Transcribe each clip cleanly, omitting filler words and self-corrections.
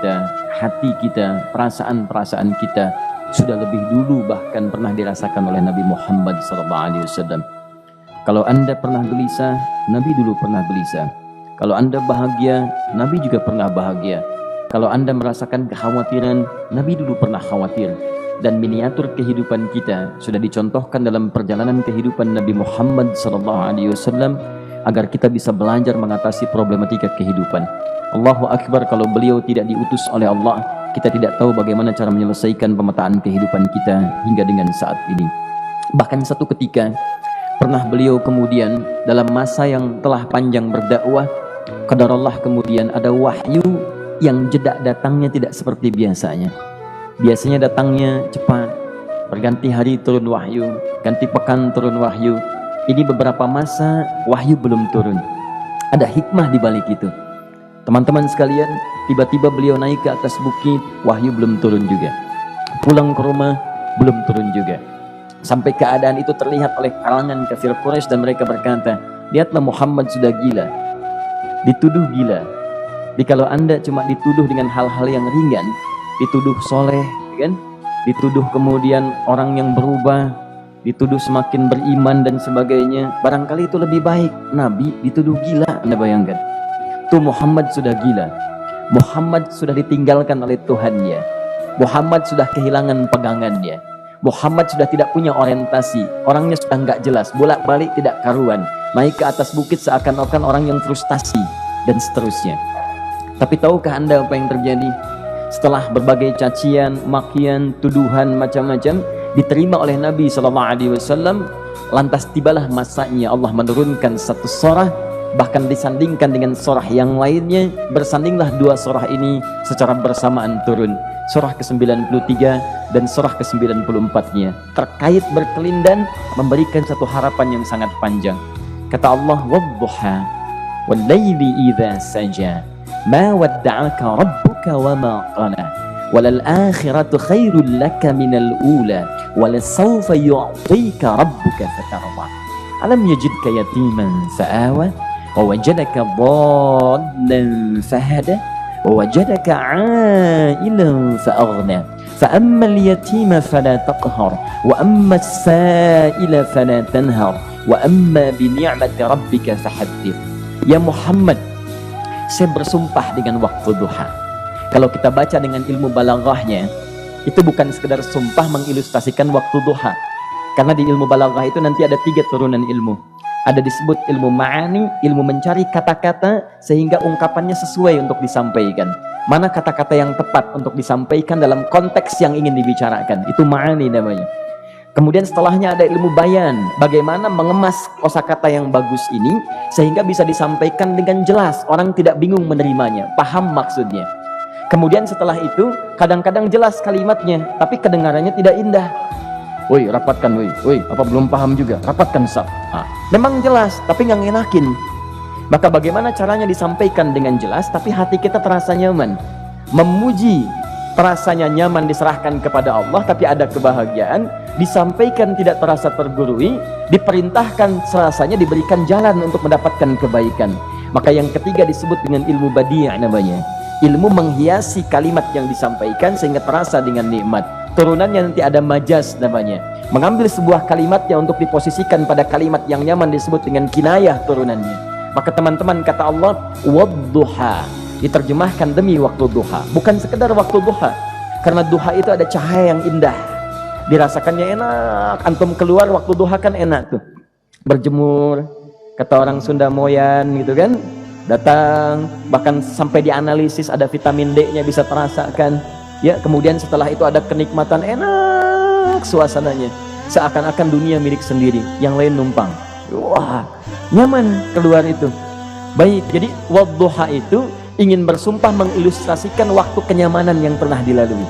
kita, hati kita, perasaan-perasaan kita sudah lebih dulu bahkan pernah dirasakan oleh Nabi Muhammad SAW. Kalau Anda pernah gelisah, Nabi dulu pernah gelisah. Kalau Anda bahagia, Nabi juga pernah bahagia. Kalau Anda merasakan kekhawatiran, Nabi dulu pernah khawatir. Dan miniatur kehidupan kita sudah dicontohkan dalam perjalanan kehidupan Nabi Muhammad SAW agar kita bisa belajar mengatasi problematika kehidupan. Allahu Akbar, kalau beliau tidak diutus oleh Allah, kita tidak tahu bagaimana cara menyelesaikan pemetaan kehidupan kita hingga dengan saat ini. Bahkan satu ketika pernah beliau kemudian dalam masa yang telah panjang berdakwah, qadarullah kemudian ada wahyu yang jeda datangnya tidak seperti biasanya. Biasanya datangnya cepat, berganti hari turun wahyu, ganti pekan turun wahyu. Ini beberapa masa wahyu belum turun. Ada hikmah di balik itu. Teman-teman sekalian, tiba-tiba beliau naik ke atas bukit, wahyu belum turun juga. Pulang ke rumah, belum turun juga. Sampai keadaan itu terlihat oleh kalangan kafir Quraisy dan mereka berkata, lihatlah Muhammad sudah gila, dituduh gila. Jadi kalau Anda cuma dituduh dengan hal-hal yang ringan, dituduh soleh, kan? Dituduh kemudian orang yang berubah, dituduh semakin beriman dan sebagainya, barangkali itu lebih baik. Nabi dituduh gila, Anda bayangkan. Tuh Muhammad sudah gila, Muhammad sudah ditinggalkan oleh Tuhannya, Muhammad sudah kehilangan pegangannya, Muhammad sudah tidak punya orientasi, orangnya sudah nggak jelas, bolak-balik tidak karuan, naik ke atas bukit seakan-akan orang yang frustasi dan seterusnya. Tapi tahukah Anda apa yang terjadi? Setelah berbagai cacian, makian, tuduhan macam-macam diterima oleh Nabi SAW, lantas tibalah masanya Allah menurunkan satu surah, bahkan disandingkan dengan surah yang lainnya. Bersandinglah dua surah ini secara bersamaan turun, surah ke-93 dan surah ke-94-nya, terkait berkelindan memberikan satu harapan yang sangat panjang. Kata Allah, wadduha wal-laili idza saja ma wadda'aka rabbuka wa ma qala walal akhiratu khairul laka minal ula walasawfa yu'tika rabbuka fatarda alam yajidka yatiman fa'awa wa wajadaka dhallan fahada wa wajadaka 'ailan fa'aghna fa ammal yatima fala taqhar wa ammas sa'ila fala tanhar wa amma bi ni'mati rabbika fahaddith. Ya Muhammad, saya bersumpah dengan waktu duha. Kalau kita baca dengan ilmu balaghahnya, itu bukan sekedar sumpah mengilustrasikan waktu duha. Karena di ilmu balaghah itu nanti ada 3 turunan ilmu. Ada disebut ilmu ma'ani, ilmu mencari kata-kata sehingga ungkapannya sesuai untuk disampaikan. Mana kata-kata yang tepat untuk disampaikan dalam konteks yang ingin dibicarakan. Itu ma'ani namanya. Kemudian setelahnya ada ilmu bayan, bagaimana mengemas kosakata yang bagus ini sehingga bisa disampaikan dengan jelas, orang tidak bingung menerimanya, paham maksudnya. Kemudian setelah itu kadang-kadang jelas kalimatnya, tapi kedengarannya tidak indah. Woi, rapatkan, woi, apa belum paham juga? Rapatkan saf. Memang jelas, tapi nggak ngenakin. Maka bagaimana caranya disampaikan dengan jelas, tapi hati kita terasa nyaman, memuji. Rasanya nyaman diserahkan kepada Allah, tapi ada kebahagiaan, disampaikan tidak terasa tergurui, diperintahkan serasanya diberikan jalan untuk mendapatkan kebaikan. Maka yang ketiga disebut dengan ilmu badi' namanya, ilmu menghiasi kalimat yang disampaikan sehingga terasa dengan nikmat. Turunannya nanti ada majaz namanya, mengambil sebuah kalimatnya untuk diposisikan pada kalimat yang nyaman disebut dengan kinayah turunannya. Maka teman-teman, kata Allah wadduha diterjemahkan demi waktu duha, bukan sekedar waktu duha, karena duha itu ada cahaya yang indah, dirasakannya enak. Antum keluar waktu duha kan enak tuh, berjemur, kata orang Sunda moyan gitu kan, datang, bahkan sampai dianalisis ada vitamin D-nya bisa terasakan ya. Kemudian setelah itu ada kenikmatan, enak suasananya, seakan-akan dunia milik sendiri, yang lain numpang. Wah, nyaman keluar itu. Baik, jadi wadduha itu ingin bersumpah mengilustrasikan waktu kenyamanan yang pernah dilalui.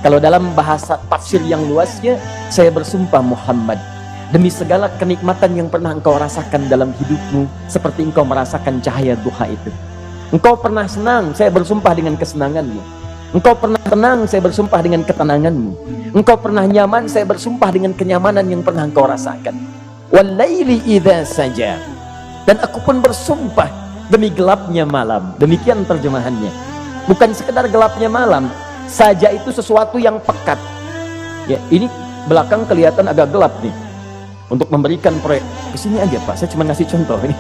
Kalau dalam bahasa tafsir yang luasnya, saya bersumpah Muhammad, demi segala kenikmatan yang pernah engkau rasakan dalam hidupmu, seperti engkau merasakan cahaya duha itu. Engkau pernah senang, saya bersumpah dengan kesenanganmu. Engkau pernah tenang, saya bersumpah dengan ketenanganmu. Engkau pernah nyaman, saya bersumpah dengan kenyamanan yang pernah engkau rasakan. Wal-laili idza saja, dan aku pun bersumpah demi gelapnya malam. Demikian terjemahannya. Bukan sekedar gelapnya malam saja, itu sesuatu yang pekat. Ya, ini belakang kelihatan agak gelap nih. Untuk memberikan proyek kesini aja Pak, saya cuma ngasih contoh ini.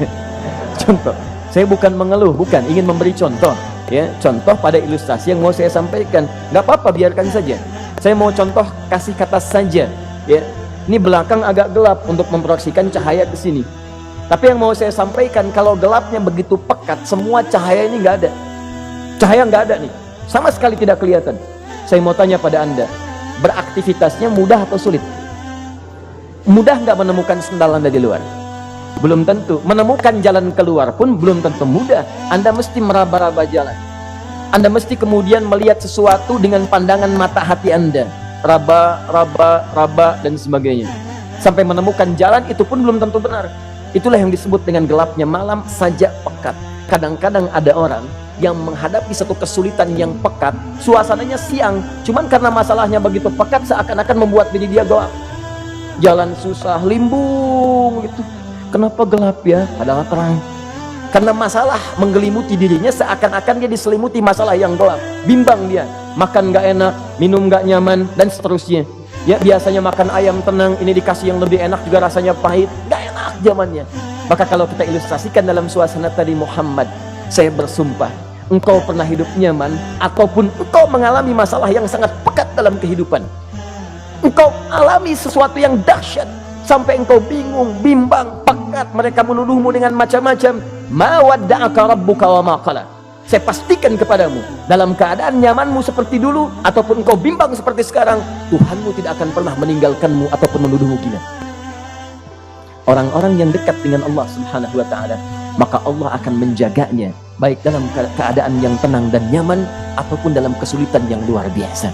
Contoh, saya bukan mengeluh, bukan, ingin memberi contoh. Ya, contoh pada ilustrasi yang mau saya sampaikan. Nggak apa-apa, biarkan saja. Saya mau contoh kasih kata saja. Ya, ini belakang agak gelap untuk memproyeksikan cahaya ke sini. Tapi yang mau saya sampaikan, kalau gelapnya begitu pekat, semua cahaya ini nggak ada. Cahaya nggak ada nih, sama sekali tidak kelihatan. Saya mau tanya pada Anda, beraktivitasnya mudah atau sulit? Mudah nggak menemukan sendal Anda di luar? Belum tentu. Menemukan jalan keluar pun belum tentu mudah. Anda mesti meraba-raba jalan. Anda mesti kemudian melihat sesuatu dengan pandangan mata hati Anda. Raba, dan sebagainya. Sampai menemukan jalan, itu pun belum tentu benar. Itulah yang disebut dengan gelapnya malam saja pekat. Kadang-kadang ada orang yang menghadapi satu kesulitan yang pekat, suasananya siang, cuman karena masalahnya begitu pekat seakan-akan membuat diri dia gelap. Jalan susah, limbung gitu. Kenapa gelap ya? Padahal terang. Karena masalah menggelimuti dirinya, seakan-akan dia diselimuti masalah yang gelap. Bimbang dia, makan gak enak, minum gak nyaman, dan seterusnya. Ya, biasanya makan ayam tenang, ini dikasih yang lebih enak juga rasanya pahit, gak enak zamannya. Maka kalau kita ilustrasikan dalam suasana tadi Muhammad, saya bersumpah, engkau pernah hidup nyaman ataupun engkau mengalami masalah yang sangat pekat dalam kehidupan. Engkau alami sesuatu yang dahsyat sampai engkau bingung, bimbang, pekat, mereka menuduhmu dengan macam-macam. Ma wadda'aka rabbuka wa ma qala. Saya pastikan kepadamu, dalam keadaan nyamanmu seperti dulu ataupun engkau bimbang seperti sekarang, Tuhanmu tidak akan pernah meninggalkanmu ataupun menuduhmu gila. Orang-orang yang dekat dengan Allah Subhanahu wa ta'ala, maka Allah akan menjaganya, baik dalam keadaan yang tenang dan nyaman ataupun dalam kesulitan yang luar biasa.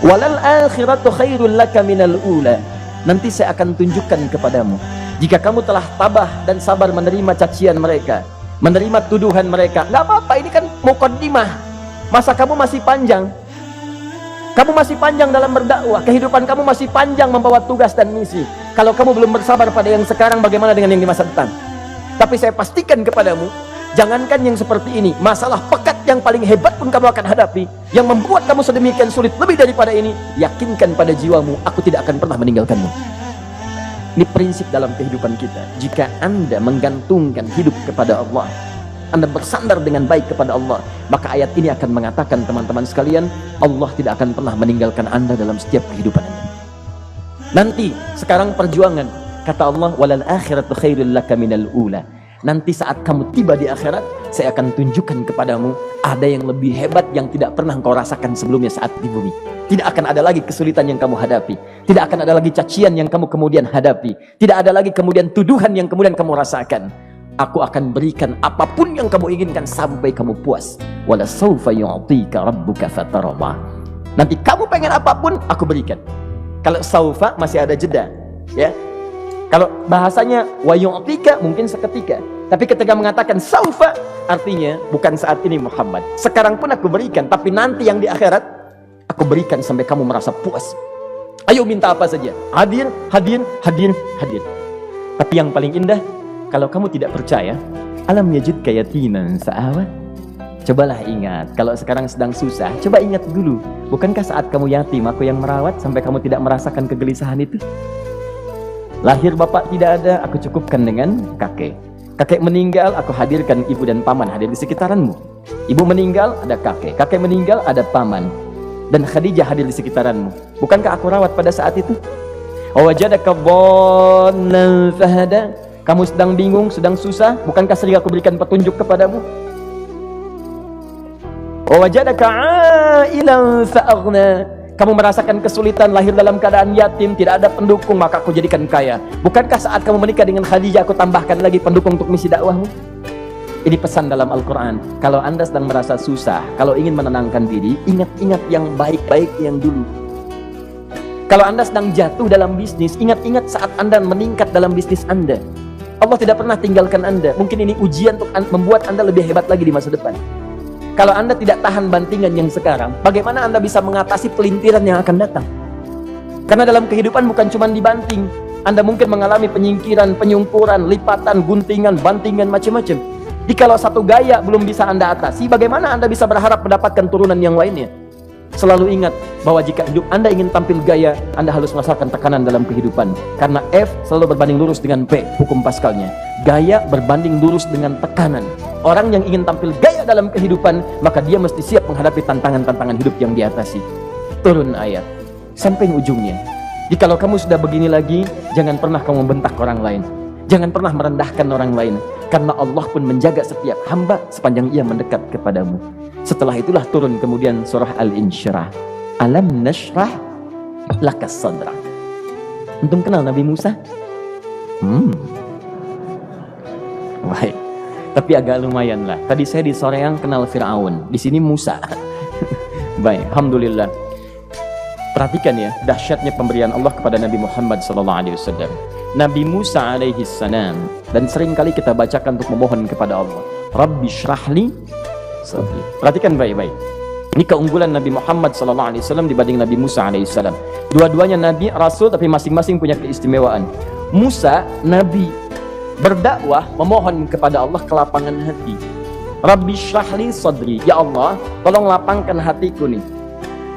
Walal akhiratu khairul laka minal ula. Nanti saya akan tunjukkan kepadamu, jika kamu telah tabah dan sabar menerima cacian mereka, menerima tuduhan mereka, nggak apa-apa, ini kan muqaddimah. Masa kamu masih panjang. Kamu masih panjang dalam berdakwah, kehidupan kamu masih panjang membawa tugas dan misi. Kalau kamu belum bersabar pada yang sekarang, bagaimana dengan yang di masa depan? Tapi saya pastikan kepadamu, jangankan yang seperti ini, masalah pekat yang paling hebat pun kamu akan hadapi, yang membuat kamu sedemikian sulit lebih daripada ini, yakinkan pada jiwamu, aku tidak akan pernah meninggalkanmu. Ini prinsip dalam kehidupan kita. Jika Anda menggantungkan hidup kepada Allah, Anda bersandar dengan baik kepada Allah, maka ayat ini akan mengatakan, teman-teman sekalian, Allah tidak akan pernah meninggalkan Anda dalam setiap kehidupan Anda. Nanti, sekarang perjuangan, kata Allah, walal akhiratu khairul laka minal ula. Nanti saat kamu tiba di akhirat, saya akan tunjukkan kepadamu ada yang lebih hebat yang tidak pernah engkau rasakan sebelumnya saat di bumi. Tidak akan ada lagi kesulitan yang kamu hadapi, tidak akan ada lagi cacian yang kamu kemudian hadapi, tidak ada lagi kemudian tuduhan yang kemudian kamu rasakan. Aku akan berikan apapun yang kamu inginkan sampai kamu puas. Wala sawfa yu'tika rabbuka fatarda. Nanti kamu pengen apapun, aku berikan. Kalau saufa masih ada jeda, ya. Kalau bahasanya wa yu'tika mungkin seketika. Tapi ketika mengatakan saufa, artinya bukan saat ini Muhammad. Sekarang pun aku berikan, tapi nanti yang di akhirat aku berikan sampai kamu merasa puas. Ayo minta apa saja. Hadir, hadir, hadir, hadir. Tapi yang paling indah, kalau kamu tidak percaya, alam yajidka yatiman sa'awa. Cobalah ingat, kalau sekarang sedang susah, coba ingat dulu. Bukankah saat kamu yatim, aku yang merawat sampai kamu tidak merasakan kegelisahan itu? Lahir bapak tidak ada, aku cukupkan dengan kakek. Kakek meninggal, aku hadirkan ibu dan paman hadir di sekitaranmu. Ibu meninggal, ada kakek. Kakek meninggal, ada paman. Dan Khadijah hadir di sekitaranmu. Bukankah aku rawat pada saat itu? Wajadaka dhallan fahada. Kamu sedang bingung, sedang susah, bukankah sering aku berikan petunjuk kepadamu? Wajadaka ailan fa'aghna. Kamu merasakan kesulitan, lahir dalam keadaan yatim, tidak ada pendukung, maka aku jadikan kaya. Bukankah saat kamu menikah dengan Khadijah, aku tambahkan lagi pendukung untuk misi dakwahmu? Ini pesan dalam Al-Quran. Kalau Anda sedang merasa susah, kalau ingin menenangkan diri, ingat-ingat yang baik-baik yang dulu. Kalau Anda sedang jatuh dalam bisnis, ingat-ingat saat Anda meningkat dalam bisnis Anda. Allah tidak pernah tinggalkan Anda. Mungkin ini ujian untuk membuat Anda lebih hebat lagi di masa depan. Kalau Anda tidak tahan bantingan yang sekarang, bagaimana Anda bisa mengatasi pelintiran yang akan datang? Karena dalam kehidupan bukan cuma dibanting. Anda mungkin mengalami penyingkiran, penyungkuran, lipatan, guntingan, bantingan, macam-macam. Jikalau satu gaya belum bisa Anda atasi, bagaimana Anda bisa berharap mendapatkan turunan yang lainnya? Selalu ingat bahwa jika hidup Anda ingin tampil gaya, Anda harus merasakan tekanan dalam kehidupan. Karena F selalu berbanding lurus dengan P, hukum Pascalnya. Gaya berbanding lurus dengan tekanan. Orang yang ingin tampil gaya dalam kehidupan, maka dia mesti siap menghadapi tantangan-tantangan hidup yang diatasi. Turun ayat sampai ujungnya. Jikalau kamu sudah begini lagi, jangan pernah kamu membentak orang lain. Jangan pernah merendahkan orang lain. Karena Allah pun menjaga setiap hamba sepanjang ia mendekat kepadamu. Setelah itulah turun kemudian surah Al-Insyirah. Alam nashrah lakas sadrak. Antum kenal Nabi Musa? Baik. Tapi agak lumayan lah. Tadi saya di Soreang kenal Fir'aun. Di sini Musa. Baik, alhamdulillah. Perhatikan ya, dahsyatnya pemberian Allah kepada Nabi Muhammad SAW. Nabi Musa alaihi salam, dan sering kali kita bacakan untuk memohon kepada Allah, Rabbi syrahli sadri. Perhatikan baik-baik. Ini keunggulan Nabi Muhammad SAW dibanding Nabi Musa alaihissalam. Dua-duanya Nabi, Rasul, tapi masing-masing punya keistimewaan. Musa, Nabi, berdakwah, memohon kepada Allah kelapangan hati. Rabbi syrahli sadri. Ya Allah, tolong lapangkan hatiku nih.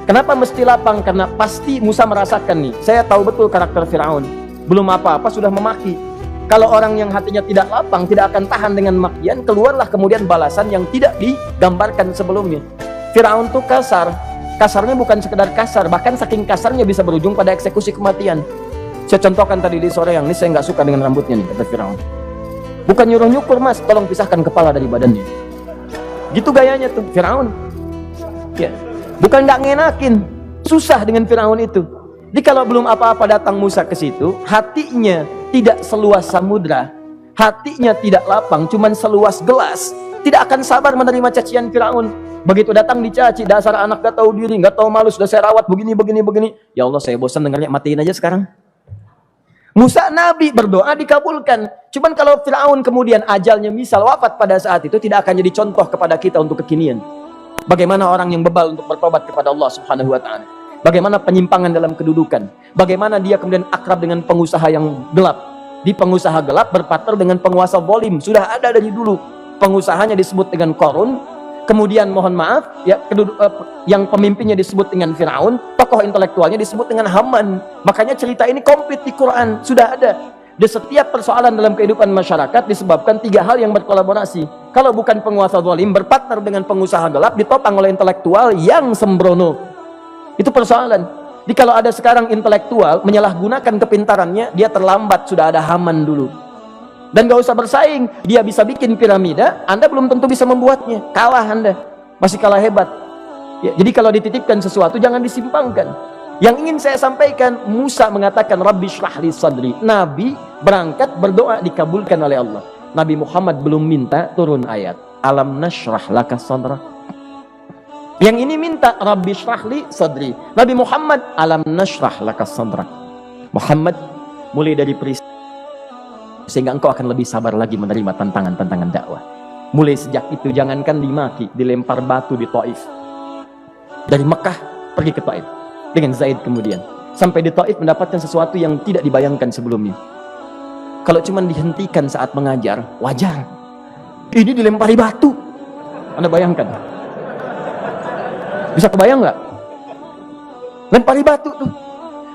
Kenapa mesti lapang? Karena pasti Musa merasakan nih, saya tahu betul karakter Fir'aun. Belum apa-apa sudah memaki. Kalau orang yang hatinya tidak lapang, tidak akan tahan dengan makian, keluarlah kemudian balasan yang tidak digambarkan sebelumnya. Fir'aun tuh kasar. Kasarnya bukan sekedar kasar, bahkan saking kasarnya bisa berujung pada eksekusi kematian. Saya contohkan tadi di sore yang ini, saya nggak suka dengan rambutnya nih, kata Fir'aun. Bukan nyuruh nyukur, mas, tolong pisahkan kepala dari badannya. Gitu gayanya tuh Fir'aun. Ya. Bukan nggak ngenakin, susah dengan Fir'aun itu. Jadi kalau belum apa-apa datang Musa ke situ, hatinya tidak seluas samudra, hatinya tidak lapang, cuman seluas gelas, tidak akan sabar menerima cacian Fir'aun. Begitu datang dicaci, dasar anak gak tahu diri, gak tahu malu, sudah saya rawat begini. Ya Allah, saya bosan dengarnya, matiin aja sekarang. Musa Nabi berdoa dikabulkan. Cuman kalau Fir'aun kemudian ajalnya misal wafat pada saat itu, tidak akan jadi contoh kepada kita untuk kekinian. Bagaimana orang yang bebal untuk bertobat kepada Allah Subhanahu wa ta'ala. Bagaimana penyimpangan dalam kedudukan. Bagaimana dia kemudian akrab dengan pengusaha yang gelap. Di pengusaha gelap berpartner dengan penguasa zalim. Sudah ada dari dulu. Pengusahanya disebut dengan Qarun. Kemudian mohon maaf, ya, yang pemimpinnya disebut dengan Fir'aun. Tokoh intelektualnya disebut dengan Haman. Makanya cerita ini komplit di Quran. Sudah ada. Di setiap persoalan dalam kehidupan masyarakat disebabkan tiga hal yang berkolaborasi. Kalau bukan penguasa zalim, berpartner dengan pengusaha gelap, ditopang oleh intelektual yang sembrono. Itu persoalan. Jadi kalau ada sekarang intelektual menyalahgunakan kepintarannya, dia terlambat, sudah ada Haman dulu. Dan gak usah bersaing, dia bisa bikin piramida, Anda belum tentu bisa membuatnya. Kalah Anda, masih kalah hebat. Ya, jadi kalau dititipkan sesuatu jangan disimpangkan. Yang ingin saya sampaikan, Musa mengatakan Rabbi syrahli sadri. Nabi berangkat berdoa dikabulkan oleh Allah. Nabi Muhammad belum minta, turun ayat Alam nashrah laka sadra. Yang ini minta Rabbi syrahli sadri. Nabi Muhammad alam nashrah laka sadrak. Muhammad, mulai dari peristiwa sehingga engkau akan lebih sabar lagi menerima tantangan-tantangan dakwah. Mulai sejak itu jangankan dimaki, dilempar batu di Taif. Dari Mekah pergi ke Taif dengan Zaid kemudian. Sampai di Taif mendapatkan sesuatu yang tidak dibayangkan sebelumnya. Kalau cuma dihentikan saat mengajar, wajar. Ini dilempari batu. Anda bayangkan? Bisa kebayang nggak? Lempari batu tuh.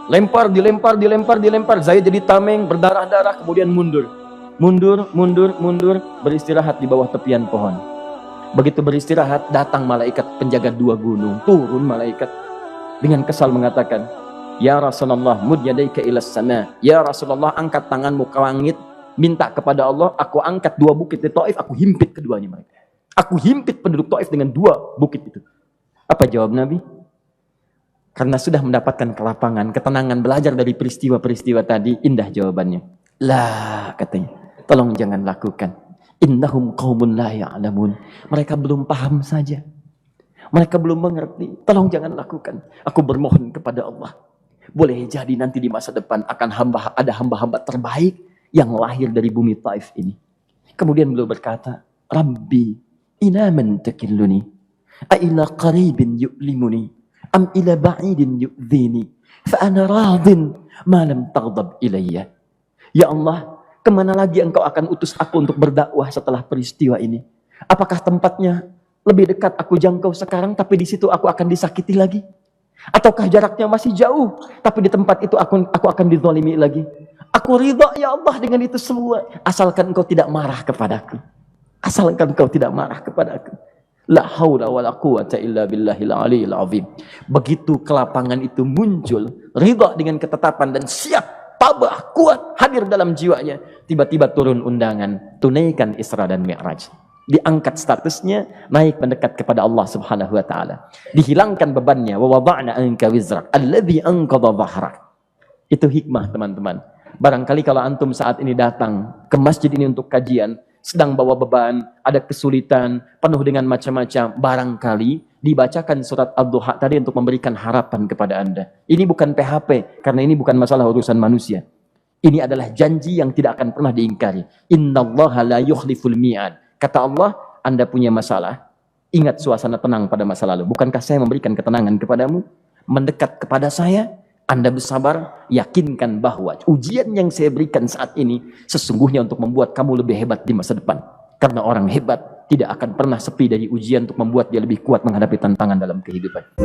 Dilempar. Zaid jadi tameng, berdarah-darah, kemudian mundur, beristirahat di bawah tepian pohon. Begitu beristirahat, datang malaikat penjaga dua gunung. Turun malaikat dengan kesal mengatakan, Ya Rasulullah, mud yadaika ilas sama. Ya Rasulullah, angkat tanganmu ke langit, minta kepada Allah, aku angkat dua bukit di Taif, aku himpit keduanya mereka. Aku himpit penduduk Taif dengan dua bukit itu. Apa jawab Nabi? Karena sudah mendapatkan kelapangan, ketenangan, belajar dari peristiwa-peristiwa tadi, indah jawabannya. Lah, katanya, tolong jangan lakukan. Innahum qaumun la ya'lamun. Mereka belum paham saja. Mereka belum mengerti. Tolong jangan lakukan. Aku bermohon kepada Allah. Boleh jadi nanti di masa depan akan ada hamba-hamba terbaik yang lahir dari bumi Taif ini. Kemudian beliau berkata, Rabbi, ila man takilluni? A'ila qaribin yu'limuni? Am ila ba'idin yu'dhini? Fa'ana radin ma lam taghdab ilayya. Ya Allah, Kemana lagi engkau akan utus aku untuk berdakwah setelah peristiwa ini? Apakah tempatnya lebih dekat aku jangkau sekarang, tapi di situ aku akan disakiti lagi? Ataukah jaraknya masih jauh, tapi di tempat itu aku akan dizalimi lagi? Aku ridha ya Allah dengan itu semua, asalkan engkau tidak marah kepadaku. Asalkan engkau tidak marah kepadaku. La haula wala quwata illa billahil aliyil azim. Begitu kelapangan itu muncul, ridha dengan ketetapan dan siap, tabah, kuat, hadir dalam jiwanya. Tiba-tiba turun undangan, tunaikan Isra dan Mi'raj. Diangkat statusnya, naik mendekat kepada Allah Subhanahu wa taala. Dihilangkan bebannya, wa wada'na anka wizrak alladzi anqadha dhahrak. Itu hikmah, teman-teman. Barangkali kalau antum saat ini datang ke masjid ini untuk kajian, sedang bawa beban, ada kesulitan, penuh dengan macam-macam, barangkali dibacakan surat Ad-Duha tadi untuk memberikan harapan kepada Anda. Ini bukan PHP, karena ini bukan masalah urusan manusia. Ini adalah janji yang tidak akan pernah diingkari. Innallaha la yukhliful mi'ad. Kata Allah, Anda punya masalah, ingat suasana tenang pada masa lalu. Bukankah saya memberikan ketenangan kepadamu? Mendekat kepada saya, Anda bersabar, yakinkan bahwa ujian yang saya berikan saat ini sesungguhnya untuk membuat kamu lebih hebat di masa depan. Karena orang hebat tidak akan pernah sepi dari ujian untuk membuat dia lebih kuat menghadapi tantangan dalam kehidupan.